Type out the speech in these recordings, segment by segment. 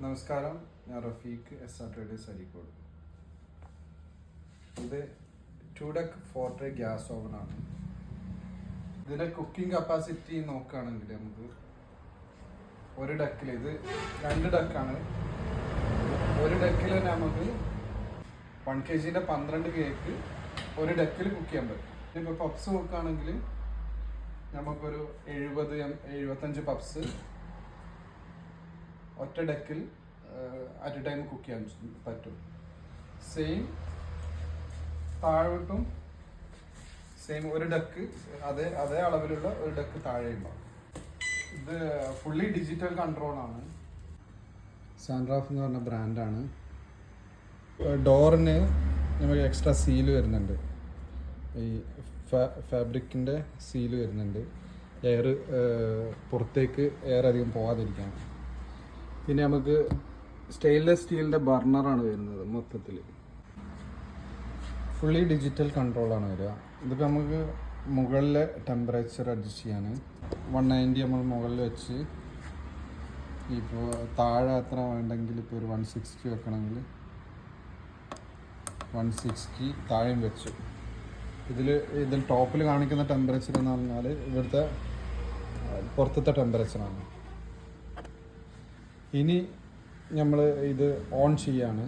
നമസ്കാരം, ഞാൻ Rafeeq SR traders Areekode. ഇത് 2 ഡക്ക് 4 ട്രേ ഗ്യാസ് ഓവനാണ്. ഇതിൻ്റെ കുക്കിംഗ് കപ്പാസിറ്റി നോക്കുകയാണെങ്കിൽ നമുക്ക് ഒരു ഡക്കിൽ ഇത് 2 ഡക്കാണ്. ഒരു ഡക്കിൽ തന്നെ നമുക്ക് 1 kg 12 കേക്ക് ഒരു ഡക്കിൽ കുക്ക് ചെയ്യാൻ പറ്റും. ഇപ്പോൾ പപ്സ് നോക്കുകയാണെങ്കിൽ നമുക്കൊരു 75 പപ്സ് ഒറ്റ ഡക്കിൽ അറ്റ് എ ടൈം കുക്ക് ചെയ്യാൻ പറ്റും. സെയിം താഴോട്ടും സെയിം ഒരു ഡക്ക് അതേ അളവിലുള്ള ഒരു ഡക്ക് താഴെ ഉണ്ടാവും. ഇത് ഫുള്ളി ഡിജിറ്റൽ കൺട്രോളാണ്. സാൻഡ്രാഫ് എന്ന് പറഞ്ഞ ബ്രാൻഡാണ്. ഡോറിന് നമുക്ക് എക്സ്ട്രാ സീല് വരുന്നുണ്ട്. ഈ ഫാബ്രിക്കിൻ്റെ സീല് വരുന്നുണ്ട്, എയർ പുറത്തേക്ക് എയർ അധികം പോകാതിരിക്കാൻ. പിന്നെ നമുക്ക് സ്റ്റെയിൻലെസ് സ്റ്റീലിൻ്റെ ബർണറാണ് വരുന്നത്. മൊത്തത്തിൽ ഫുള്ളി ഡിജിറ്റൽ കൺട്രോളാണ് വരിക. ഇതിപ്പോൾ നമുക്ക് മുകളിലെ ടെമ്പറേച്ചർ അഡ്ജസ്റ്റ് ചെയ്യാൻ 190 നമ്മൾ മുകളിൽ വെച്ച്, ഇപ്പോൾ താഴെ എത്ര വേണ്ടെങ്കിൽ ഇപ്പോൾ ഒരു 160 വെക്കണമെങ്കിൽ 160 താഴെയും വെച്ചു. ഇതിൽ ടോപ്പിൽ കാണിക്കുന്ന ടെമ്പറേച്ചർ എന്ന് പറഞ്ഞാൽ ഇവിടുത്തെ പുറത്തത്തെ ടെമ്പറേച്ചറാണ്. ഇനി നമ്മൾ ഇത് ഓൺ ചെയ്യാണ്.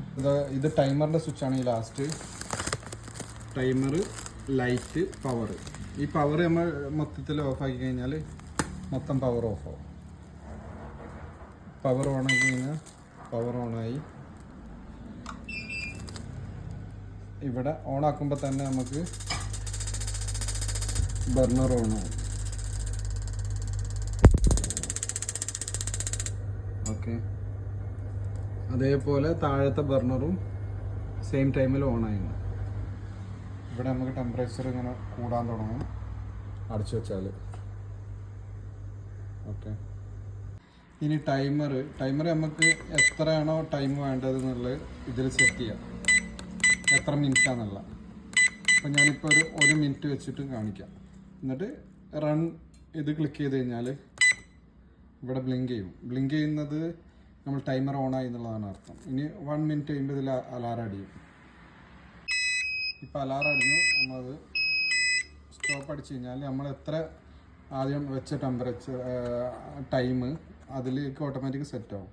ഇത് ടൈമറിൻ്റെ സ്വിച്ചാണ്. ഈ ലാസ്റ്റ് ടൈമർ, ലൈറ്റ്, പവർ. ഈ പവർ നമ്മൾ മൊത്തത്തിൽ ഓഫാക്കി കഴിഞ്ഞാൽ മൊത്തം പവർ ഓഫാവും. പവർ ഓണാക്കി കഴിഞ്ഞാൽ പവർ ഓണായി. ഇവിടെ ഓണാക്കുമ്പോൾ തന്നെ നമുക്ക് ബർണർ ഓണാവും. ഓക്കെ, അതേപോലെ താഴത്തെ ബർണറും സെയിം ടൈമിൽ ഓണായിരുന്നു. ഇവിടെ നമുക്ക് ടെമ്പറേച്ചർ ഇങ്ങനെ കൂടാൻ തുടങ്ങും അടച്ചു വെച്ചാൽ. ഓക്കെ, ഇനി ടൈമർ നമുക്ക് എത്രയാണോ ടൈം വേണ്ടത് എന്നുള്ളത് ഇതിൽ സെറ്റ് ചെയ്യാം, എത്ര മിനിറ്റാന്നുള്ള. അപ്പം ഞാനിപ്പോൾ ഒരു മിനിറ്റ് വെച്ചിട്ട് കാണിക്കാം. എന്നിട്ട് റൺ ഇത് ക്ലിക്ക് ചെയ്ത് കഴിഞ്ഞാൽ ഇവിടെ ബ്ലിങ്ക് ചെയ്യും. ബ്ലിങ്ക് ചെയ്യുന്നത് നമ്മൾ ടൈമർ ഓണായി എന്നുള്ളതാണ് അർത്ഥം. ഇനി 1 മിനിറ്റ് കഴിയുമ്പോൾ ഇതിൽ അലാറം അടിയും. ഇപ്പോൾ അലാറം അടിഞ്ഞു. നമ്മളത് സ്റ്റോപ്പ് അടിച്ചു കഴിഞ്ഞാൽ നമ്മൾ എത്ര ആദ്യം വെച്ച ടെമ്പറേച്ചർ ടൈം അതിലേക്ക് ഓട്ടോമാറ്റിക് സെറ്റ് ആവും.